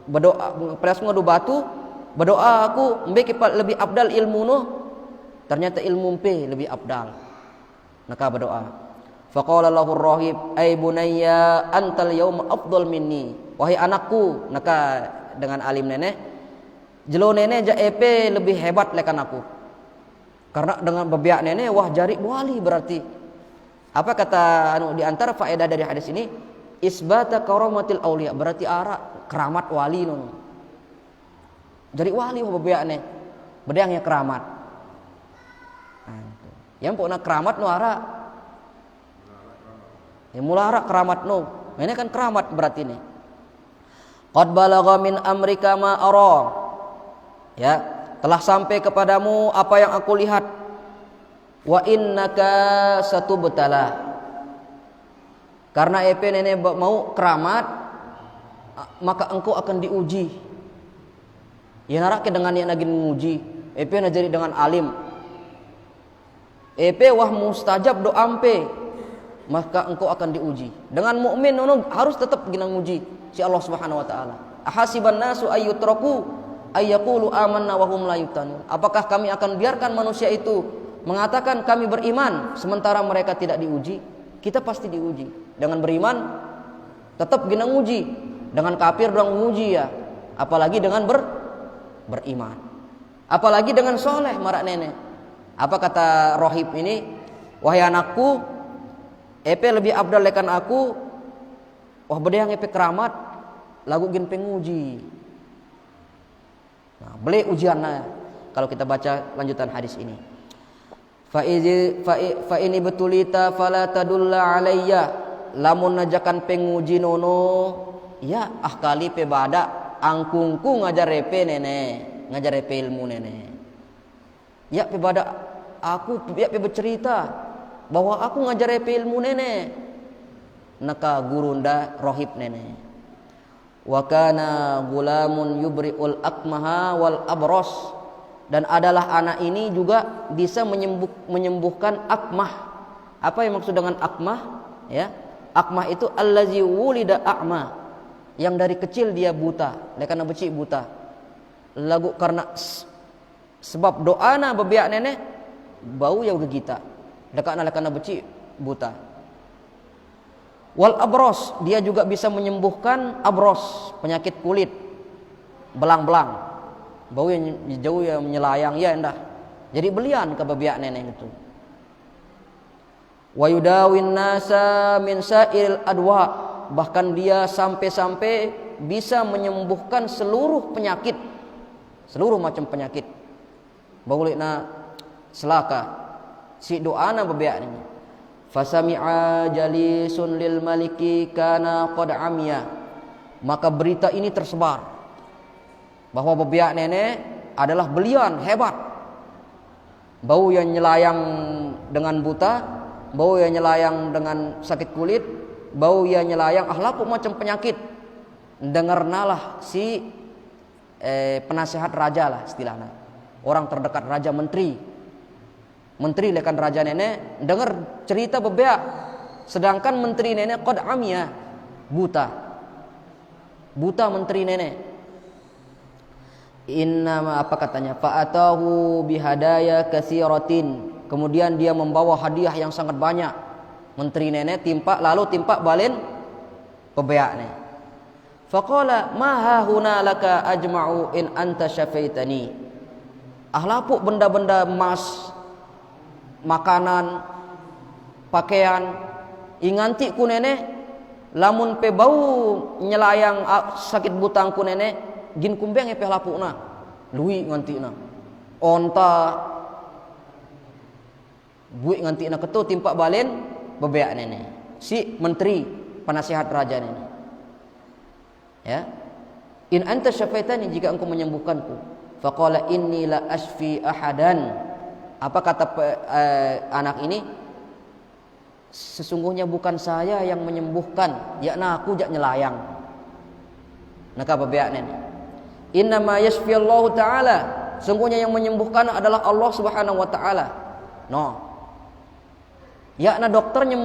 berdoa, pelewasku ngadu batu berdoa aku mbe lebih abdal ilmu no, ternyata ilmu mpe lebih abdal. Naka berdoa. Faqala lahu rahib, "Ai bunayya antal yauma afdal minni." Wahai anakku, naka dengan alim nenek, jelo nenek ja epe lebih hebat lekan aku. Karena dengan bebiak nenek wah jari wali berarti. Apa kata anu di antara faedah dari hadis ini? Isbata karamatil auliya, berarti ara keramat wali no. Jadi wali wah bebiak ne. Bedangnya keramat. Yang pokoknya keramat no ara, yang mulara keramat no, ini kan keramat berarti ini. Qad balagha min amrika ma ara, ya, telah sampai kepadamu apa yang aku lihat. Wa innaka satubtala, karena EP nenek mau keramat, maka engkau akan diuji. Ya narake dengan yang lagi nguji. Epe na jadi dengan alim. Epe wah mustajab doampe, maka engkau akan diuji. Dengan mukmin harus tetap gina nguji si Allah Subhanahu wa taala. Ahasiban nasu ayyutraku ayyaqulu amanna wa hum la yuftanun. Apakah kami akan biarkan manusia itu mengatakan kami beriman sementara mereka tidak diuji? Kita pasti diuji. Dengan beriman tetap gina nguji. Dengan kafir doang nguji ya. Apalagi dengan beriman. Apalagi dengan soleh marak nenek. Apa kata rohib ini? Wahai anakku, epe lebih abdal lekan aku. Wah bede yang epe keramat, lagu gin penguji. Nah, beli ujiannya. Kalau kita baca lanjutan hadis ini. Fa ini betulita fala tadulla alayya. Lamun najakan penguji nono, ya kali pe bada angkungku ngajar repe nenek, ngajar repe ilmu nenek. Ya pe bada aku ya pe bercerita bahwa aku ngajar repe ilmu nenek. Naka gurunda rohib nenek. Wa kana gulamun yubri'ul akmaha wal abros, dan adalah anak ini juga bisa menyembuhkan akmah. Apa yang maksud dengan akmah? Ya, akmah itu allazi wulida a'ma, yang dari kecil dia buta, karena becik buta. Lagu karena sebab doana bebiak nenek bau ya uga kita. Dekana karena becik buta. Wal abros, dia juga bisa menyembuhkan abros, penyakit kulit, belang-belang, bau yang jauh ya menyelayang ya endah. Jadi belian ke bebiak nenek itu. Wa yudawin nasa min sa'il adwa, bahkan dia sampai-sampai bisa menyembuhkan seluruh penyakit, seluruh macam penyakit. Baulina selaka si doana bebiak ini. Fasami'a jalisun lil maliki kana qad amya, maka berita ini tersebar bahwa bebiak nenek adalah belian hebat, bau yang nyelayang dengan buta, bau yang nyelayang dengan sakit kulit, bau yang nyelayang laku macam penyakit. Dengarnalah si penasehat raja lah istilahnya, orang terdekat raja, menteri lekan raja nenek dengar cerita bebeak, sedangkan menteri nenek qad amya, buta menteri nenek. Inna apa katanya, fa'atahu bihadaya katsiratin, kemudian dia membawa hadiah yang sangat banyak. Menteri nenek timpa balen bebeak nih. Faqala ma hahuna laka ajma'u in anta syafaitani. Ahlapuk benda-benda emas, makanan, pakaian, inganti ku nenek lamun pe bau nyelayang sakit butang ku nenek gin kumbeng pe lapukna lui ngantina onta buik ngantina ketu timpak balen bebeak nenek si menteri penasihat raja nenek. Ya, in anta syafaitani, jika engkau menyembuhkanku. Faqala inni la asfi ahadan. Apa kata anak ini? Sesungguhnya bukan saya yang menyembuhkan, yakna aku jak nyelayang. Naka bebeak nenek. Inna ma yashfiyallahu ta'ala, sesungguhnya yang menyembuhkan adalah Allah Subhanahu wa taala. No. Yakna dokternya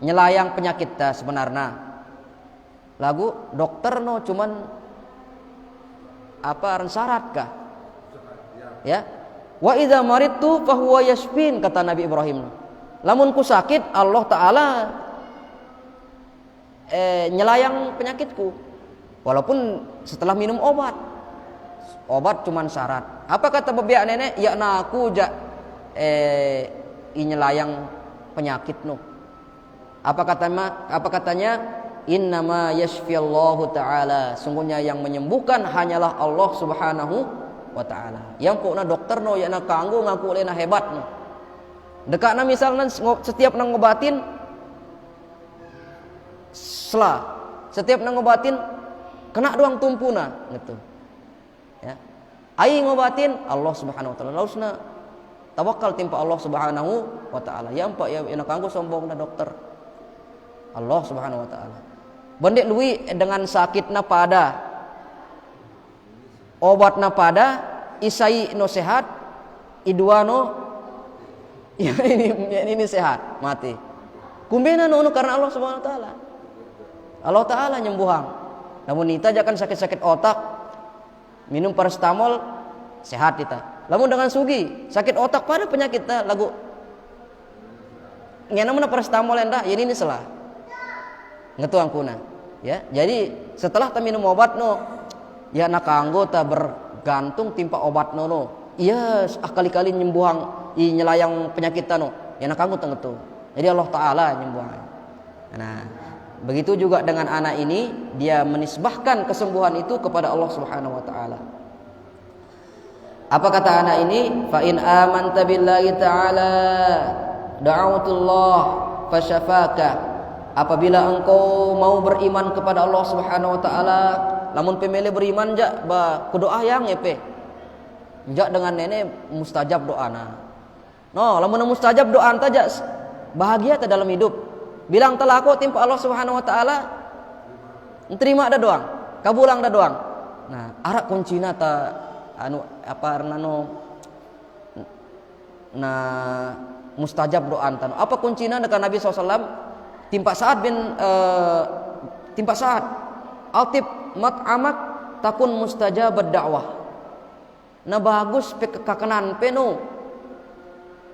nyelayang penyakit ta sebenarnya. Lagu dokter no cuman apa syarat kah? Ya, wa idza maridtu fa huwa yashfin, kata Nabi Ibrahim. Lamun ku sakit, Allah taala nyelayang penyakitku. Walaupun setelah minum obat cuman syarat. Apa kata bebiak nenek? Ya na aku jak nyelayang penyakit no. Apa katanya? Innama yashfiyallahu taala, sungguhnya yang menyembuhkan hanyalah Allah Subhanahu wa taala. Yang pokna dokter no ya na kanggo ngaku lena hebat no. Dekakna misalnya setiap nang ngobatin setiap nang ngobatin kena doang tumpuna gitu. Ya. Ai ngobatin Allah Subhanahu wa taala. Lausna tawakal timpa Allah Subhanahu wa taala. Yang pak ya na kanggo sombongna dokter. Allah Subhanahu wa taala. Bendek lui dengan sakitna pada obatna pada isai no sehat, idua no ya ini sehat mati. Kumbena no karena Allah Subhanahu wa taala. Allah taala nyembuhang. Namun ita jangan sakit-sakit otak minum paracetamol sehat kita. Lamun dengan sugi sakit otak pada penyakit ta lagu ngena mana paracetamol enda ya ini salah. Ngetu angkuna. Ya, jadi setelah ta minum obat no ya nakanggo ta bergantung timpa obat no. Iya kali-kali nyembuhang nyelayang penyakit ta no. Ya nakanggo ta ngetu. Jadi Allah taala nyembuhang. Nah, begitu juga dengan anak ini dia menisbahkan kesembuhan itu kepada Allah Subhanahu wa taala. Apa kata anak ini? Fa in amanta billahi ta'ala da'awtullah fasyafaka. Apabila engkau mau beriman kepada Allah Subhanahu wa taala, lamun pemele beriman jak ba kudoa yang epe. Jak dengan nenek mustajab doana. No, lamun mustajab doa anta jak bahagia ta dalam hidup. Bilang telah aku timpa Allah Subhanahu wa taala terima ada doang, kabulang ada doang. Nah, arak kuncina ta anu apa arnano nah mustajab doa anta. Apa kuncina dengan Nabi SAW? Timpa Sa'ad Altib mat'amak takun mustajabad da'wah. Nah bagus kekakenan peno.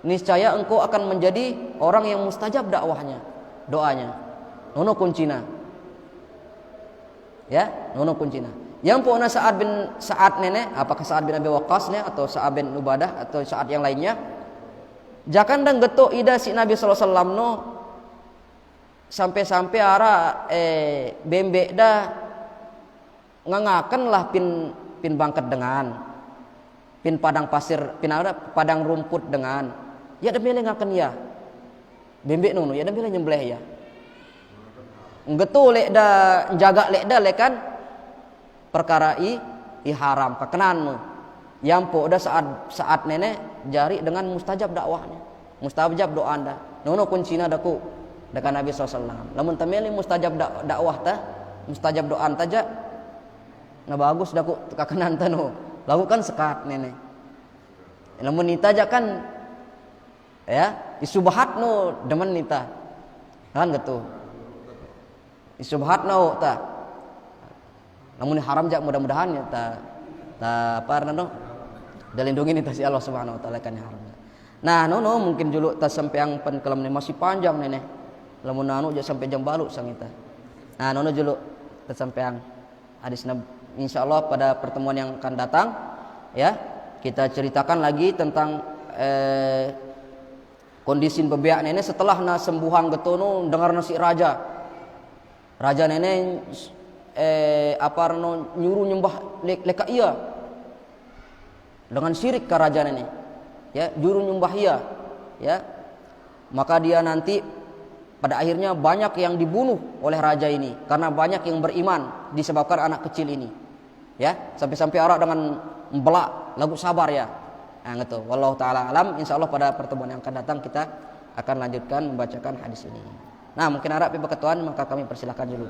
Niscaya engkau akan menjadi orang yang mustajab dakwahnya, doanya. Nono kuncina. Ya, nono kuncina. Yang pokoknya Sa'ad nenek, apakah Sa'ad bin Abi Waqqas atau Sa'ad bin Ubadah atau Sa'ad yang lainnya. Jangan dan geto ida si Nabi sallallahu alaihi wasallam no sampai-sampai ara bembek dah ngangaken lah pin bangket dengan pin padang pasir pin ada padang rumput dengan ya dembele ngaken ya bembek nono ya dembele nyembleh ya nggetu lek da jaga lek da lek kan perkara i haram kakenan no yampo da saat nenek jari dengan mustajab dakwahnya mustajab doa anda nono kuncina daku dengan Nabi SAW. Lamun tameli mustajab dakwah ta, mustajab doa taja. Nah bagus daku kakenan ta no. Lagu kan sekat nenek. Lamun nita aja kan ya, isubahat no demen nita. Kan gitu. Isubahat no ta. Lamun haram jak mudah-mudahan ya ta apa arna dalindungi nita si Allah Subhanahu wa taala kan haram. Nah, no mungkin dulu ta sampeang pen kelam masih panjang nenek. Lamun anu aja sampai jam balu sang kita. Nah, nono julu tersampeang hadisna insyaallah pada pertemuan yang akan datang ya, kita ceritakan lagi tentang kondisi bebeak nenek setelah na sembuhang getono dengar nasi raja. Raja nenek apa no nyuruh nyembah leka iya. Dengan syirik ke raja nenek. Ya, juru nyembah iya. Ya. Maka dia nanti pada akhirnya banyak yang dibunuh oleh raja ini karena banyak yang beriman disebabkan anak kecil ini. Ya, sampai-sampai orang dengan membelak lagu sabar ya. Nah, gitu. Wallahu taala alam. Insyaallah pada pertemuan yang akan datang kita akan lanjutkan membacakan hadis ini. Nah, mungkin harap berketuan maka kami persilakan dulu.